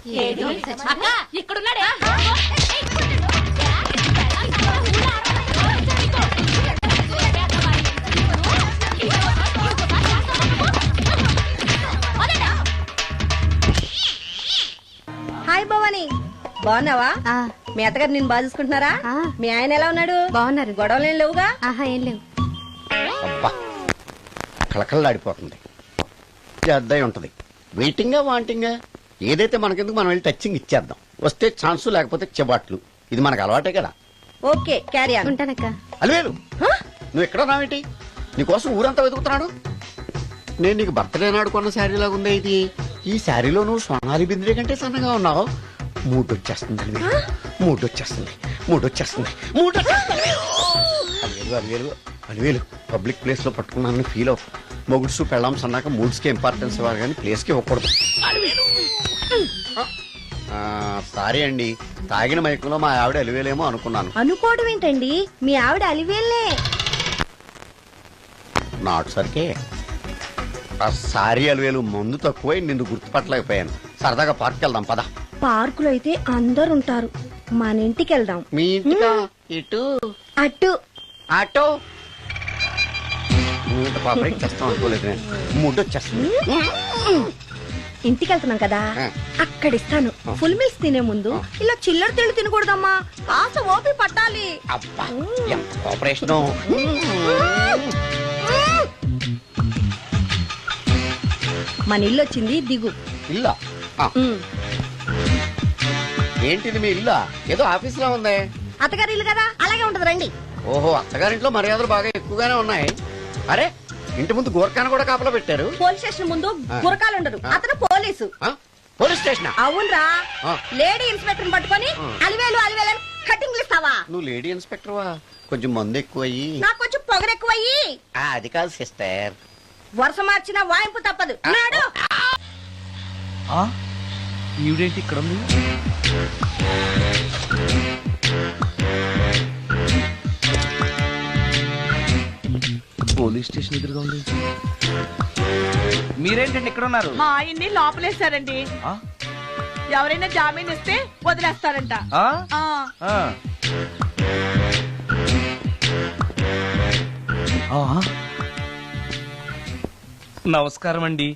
అక్క ఇక్కడున్నాడే. హాయ్ భవాని, బాగున్నావా? మీ అత్తగారు నిన్ను బాగా చూసుకుంటున్నారా? మీ ఆయన ఎలా ఉన్నాడు? బాగున్నారు. గొడవలు ఏం లేవుగా? ఆహా, ఏం లేవు. అబ్బా కళకళలాడిపోతుంది. అద్దయి ఉంటది. వెయిటింగా వాంటింగా ఏదైతే మనకెందుకు మనం వెళ్ళి టచ్చింగ్ ఇచ్చేద్దాం. వస్తే ఛాన్సు లేకపోతే చెబాట్లు. ఇది మనకు అలవాటే కదా. Okay, carry on. ఉంటానక్క. అలివేలు నువ్వు ఎక్కడ రావేంటి? నీకోసం ఊరంతా వెతుకుతున్నాడు. నేను నీకు బర్త్డే నాడు కొన్న శారీ లాగా ఉందే ఇది. ఈ శారీలో నువ్వు సోనాలి బింద్రే కంటే సన్నగా ఉన్నావు. మూడొచ్చేస్తుంది అలివేలు, మూడొచ్చేస్తుంది, మూడొచ్చేస్తుంది, మూడొచ్చేస్తుంది. అలివేలు అలివేలు అలివేలు పబ్లిక్ ప్లేస్ లో పట్టుకున్నానని ఫీల్ అవ్వ. మొగుడ్సు పెళ్ళాంస్ అన్నాక మూడ్స్ కి ఇంపార్టెన్స్ ఇవ్వాలి కానీ ప్లేస్ కి ఇవ్వకూడదు. సారీ అండి, తాగిన మైకంలో మా ఆవిడ అలివేలేమో అనుకున్నాను. అనుకోవడం ఏంటండి, మీ ఆవిడ అలివేలే. నాట్ సరికే సారీ అలివేలు, మందు తక్కువై నిన్ను గుర్తుపట్టలేకపోయాను. సరదాగా పార్క్ వెళ్దాం పద. పార్కులో అయితే అందరు ఉంటారు, మన ఇంటికి వెళ్దాం. మీ ఇంటికా? ఇటు అటు ఆటో నువ్వు పాపరేట్ చేస్తాం అనుకోలేదు నేను. మూడొచ్చేస్తుంది. ఇంటికి వెళ్తున్నాం కదా, అక్కడ ఇస్తాను. ఫుల్ మీల్స్ తినే ముందు ఇలా చిల్లర తిళ్ళు తినకూడదమ్మా, కాస్త ఓపి పట్టాలి. అబ్బా ఎంత కోఆపరేషన్. మన ఇల్లు వచ్చింది, దిగు. ఇల్లా? ఏంటిది మీ ఇల్లా? ఏదో ఆఫీస్ లో ఉంది. అత్తగారి ఇల్లు కదా, అలాగే ఉంటది, రండి. ఓహో, అత్తగారింట్లో మర్యాదలు బాగా ఎక్కువగానే ఉన్నాయి. అరే ఇంటి ముందు గోర్ఖాను కూడా కాపలా పెట్టారు. పోలీస్ స్టేషన్ ముందు గురకాలు ఉండరు, అతను పోలీసు. Police station? అవునరా. లేడీ ఇన్స్పెక్టర్ పట్టుకొని అలివేలు అలివేలు కటింగ్లు ఇస్తావా? నువ్వు లేడీ ఇన్స్పెక్టర్ వా? కొంచెం మందు ఎక్కువయ్యి. నాకు కొంచెం పొగరు ఎక్కువయ్యి. అది కాదు సిస్టర్, వరుస మార్చిన వాయింపు తప్పదు. నాడు ఈవిడేంటి ఇక్కడ ఉంది? పోలీస్ స్టేషన్ ఎదురుగా ఉంది. మీరేంటండి ఇక్కడ ఉన్నారు? మా ఆయన్ని లోపలేశారండి. ఎవరైనా జామీన్ ఇస్తే వదిలేస్తారంట. నమస్కారం అండి.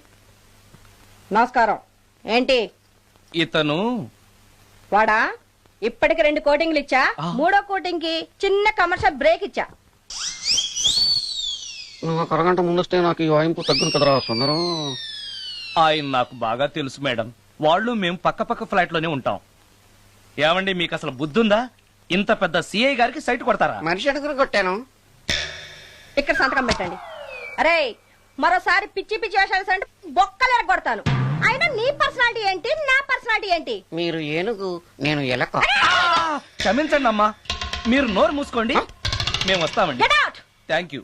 నమస్కారం. ఏంటి ఇతను? వాడా? ఇప్పటికి 2 కోటింగ్లు ఇచ్చా, 3వ కోటింగ్ కి చిన్న కమర్షియల్ బ్రేక్ ఇచ్చా. నువ్వు ఒక అరగంట ముందొస్తే నాకు ఈ వాయింపు తగ్గును కదరా సుందరం. ఆయన నాకు బాగా తెలుసు మేడం. వాళ్ళు మేము పక్క పక్క ఫ్లాట్ లోనే ఉంటాం. ఏమండి మీకు అసలు బుద్ధుందా? ఇంత పెద్ద సిఐ గారికి సైట్ కొడతారా? మనిషి అడుగురు కొట్టాను. ఇక్కడ సంతకం పెట్టండి. అరే మరోసారి పిచ్చి పిచ్చి వేషాలు అంటే బొక్కలు ఎరగొడతాను. అయినా నీ పర్సనాలిటీ ఏంటి, నా పర్సనాలిటీ ఏంటి? మీరు ఏనుగు, నేను ఎలక. క్షమించండి అమ్మా, మీరు నోరు మూసుకోండి, మేము వస్తామండి. Get out! Thank you.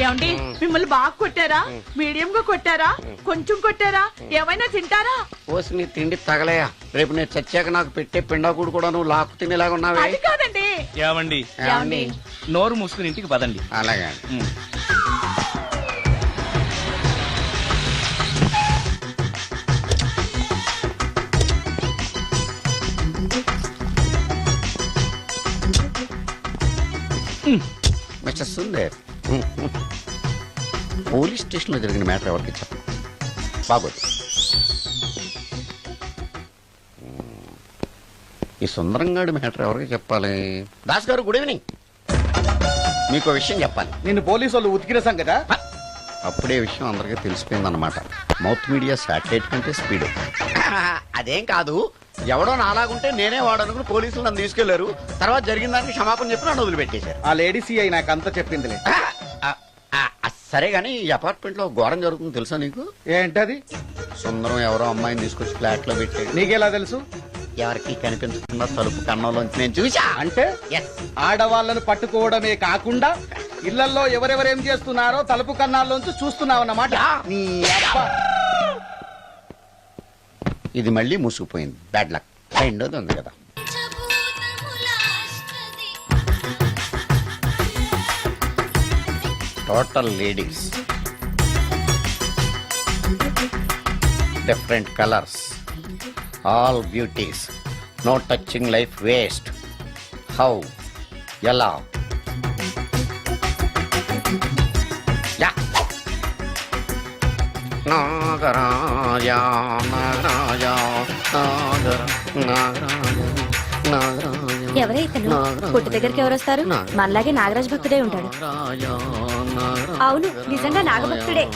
ఏమండి మిమ్మల్ని బాగా కొట్టారా, మీడియం గా కొట్టారా, కొంచెం కొట్టారా, ఏమైనా తింటారా? పోసి నీ తిండి తగలయా. రేపు నేను చచ్చాక నాకు పెట్టే పిండాకుడు కూడా నువ్వు లాక్కు తినేలాగా ఉన్నావే. అది కాదండి. ఏమండి ఏమండి? నోరు మూసుకుని ఇంటికి పదండి. అలాగే. మిస్టర్ సుందర్, పోలీస్ స్టేషన్ లో జరిగిన మ్యాటర్ ఎవరికి చెప్పండి. బాగోదు. ఈ సుందరంగాడి మ్యాటర్ ఎవరికి చెప్పాలి? దాస్ గారు గుడ్ ఈవినింగ్. మీకు విషయం చెప్పాలి. నిన్ను పోలీసు వాళ్ళు ఉతికిరేసాం కదా. అప్పుడే విషయం అందరికీ తెలిసిపోయిందన్నమాట. మౌత్ మీడియా శాటిలైట్ కంటే స్పీడ్. అదేం కాదు, ఎవడో నాలాగుంటే నేనే వాడనుకుని పోలీసులు నన్ను తీసుకెళ్లారు. తర్వాత జరిగిన దానికి క్షమాపణ చెప్పి నన్ను వదిలిపెట్టేశారు. ఆ లేడీ సిఐ నాకు అంతా చెప్పిందిలే. సరే గానీ ఈ అపార్ట్మెంట్ లో ఘోరం జరుగుతుంది తెలుసా నీకు? ఏంటది? సుందరం ఎవరో అమ్మాయిని తీసుకొచ్చి ఫ్లాట్ లో పెట్టాడు. నీకెలా తెలుసు? ఎవరికి కనిపించకుండా తలుపు కన్నంలోంచి నేను చూసా. అంటే ఆడవాళ్ళను పట్టుకోవడమే కాకుండా ఇళ్లలో ఎవరెవరేం చేస్తున్నారో తలుపు కన్నాల్లోంచి చూస్తున్నావన్నమాట. నీ అబ్బా. ఇది మళ్ళీ మూసుకుపోయింది. Bad luck. రెండోది ఉంది కదా. Total ladies. Different colours, all beauties, no touching life waste. How, ఎలా? యా. నాగరాజ నాగరాజ నాగర నాగరాజ నాగరాజ. ఎవరే ఇతను? పుట్టు దగ్గరికి ఎవరు వస్తారు? మనలాగే నాగరాజ భక్తుడే ఉంటాడు. అవును, నిజంగా నాగభక్తుడే.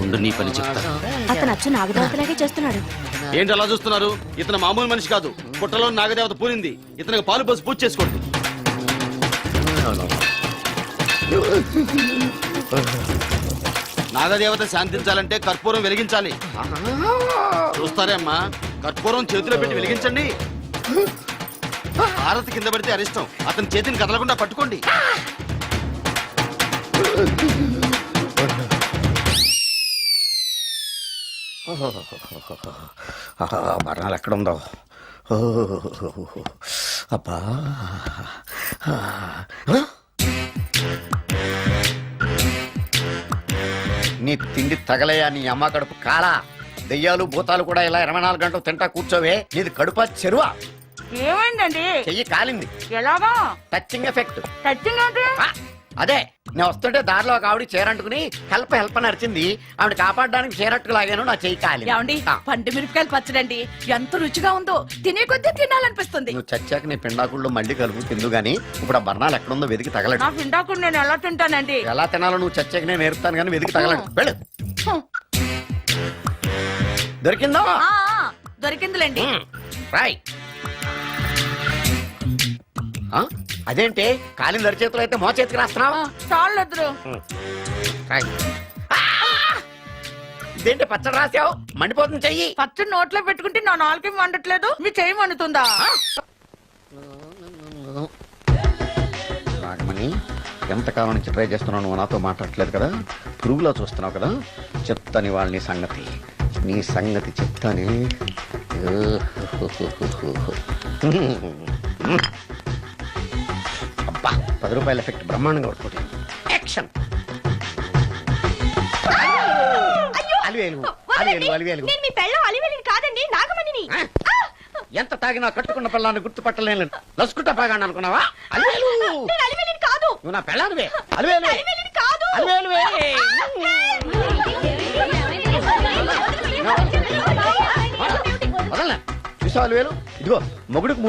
ఉండు నీ పని చెప్తా. అతను అచ్చు నాగదేవతలాగే చేస్తున్నాడు. ఏంటి అలా చూస్తున్నారు? ఇతను మామూలు మనిషి కాదు. పుట్టలో నాగదేవత పూరింది. ఇతనికి పాలు పోసి పూజ చేసుకోండి. నాగదేవత శాంతించాలంటే కర్పూరం వెలిగించాలి. చూస్తారే అమ్మా, కర్పూరం చేతిలో పెట్టి వెలిగించండి. హారతి కింద పడితే అరిష్టం. అతని చేతిని కదలకుండా పట్టుకోండి. మరణాలు ఎక్కడుందో. అబ్బా, నీ తిండి తగలయా నీ అమ్మ కడుపు కాలా. దెయ్యాలు భూతాలు కూడా ఇలా 24 గంటలు తింటా కూర్చోవే. నీది కడుపా చెరువా? ఏమైందండి? చెయ్యి కాలింది. ఎలాగా? Touching effect. టచింగ్ అంటే? అదే, నేను వస్తుంటే దారిలో ఒక ఆవిడ చీరంటుకుని హెల్ప్ హెల్ప్ అని అరిచింది. ఆవిడ కాపాడడానికి చీరట్టుకు లాగాను, నా చెయ్యి కాలింది. ఏమండి, పండు మిరపకాయలు పచ్చడండి ఎంత రుచిగా ఉందో. తినే కొద్దీ తినాలనిపిస్తుంది. నువ్వు చచ్చాక నీ పిండాకుళ్ళు మళ్ళీ కలుపు తిందు గానీ ఇప్పుడు ఆ బర్ణాలు ఎక్కడుందో వెతికి తగలడు. నా పిండాకుడు నేను ఎలా తింటానండి? ఎలా తినాలో నువ్వు చచ్చాక నేను నేర్పుతాను కానీ వెతికి తగలడు. వెళ్ళు. దొరికిందో? ఆ, దొరికిందిలేండి. రాయ్. అదేంటి కాలిన దరిచేతులు అయితే మో చేతికి రాస్తున్నావా? చాలెదురు. రాయ్. ఇదేంటి పచ్చడి రాసావు? మండిపోతుంది చెయ్యి. పచ్చడి నోట్లో పెట్టుకుంటే నా నాలుగు వండట్లేదు, మీ చెయ్యి వండుతుందా? నాగమణి, ఎంతకాలం నుంచి ట్రై చేస్తున్నావు, నువ్వు నాతో మాట్లాడట్లేదు కదా, పురుగులో చూస్తున్నావు కదా, చెప్తాని వాళ్ళ నీ సంగతి చెప్తాని. అబ్బా, 10 రూపాయల ఎఫెక్ట్ బ్రహ్మాండంగా పడుతుంది. యాక్షన్. అలివేలు అలివేలు అలివేలు. నేను మీ పెళ్ళం అలివేలిని కాదండి, నాగమణిని. ఎంత తాగినా కట్టుకున్న పిల్లాన్ని గుర్తుపట్టలేను. లసుకుంటా పాగాను అనుకున్నావా? అలివేలు. నేను అలివేలిని కాదు. నువ్వు నా పిల్లానివే. అలివేలు అలివేలిని కాదు. అలివేలువే. వదలనా? చూసావు అలివేలు? ఇదిగో మొగుడికి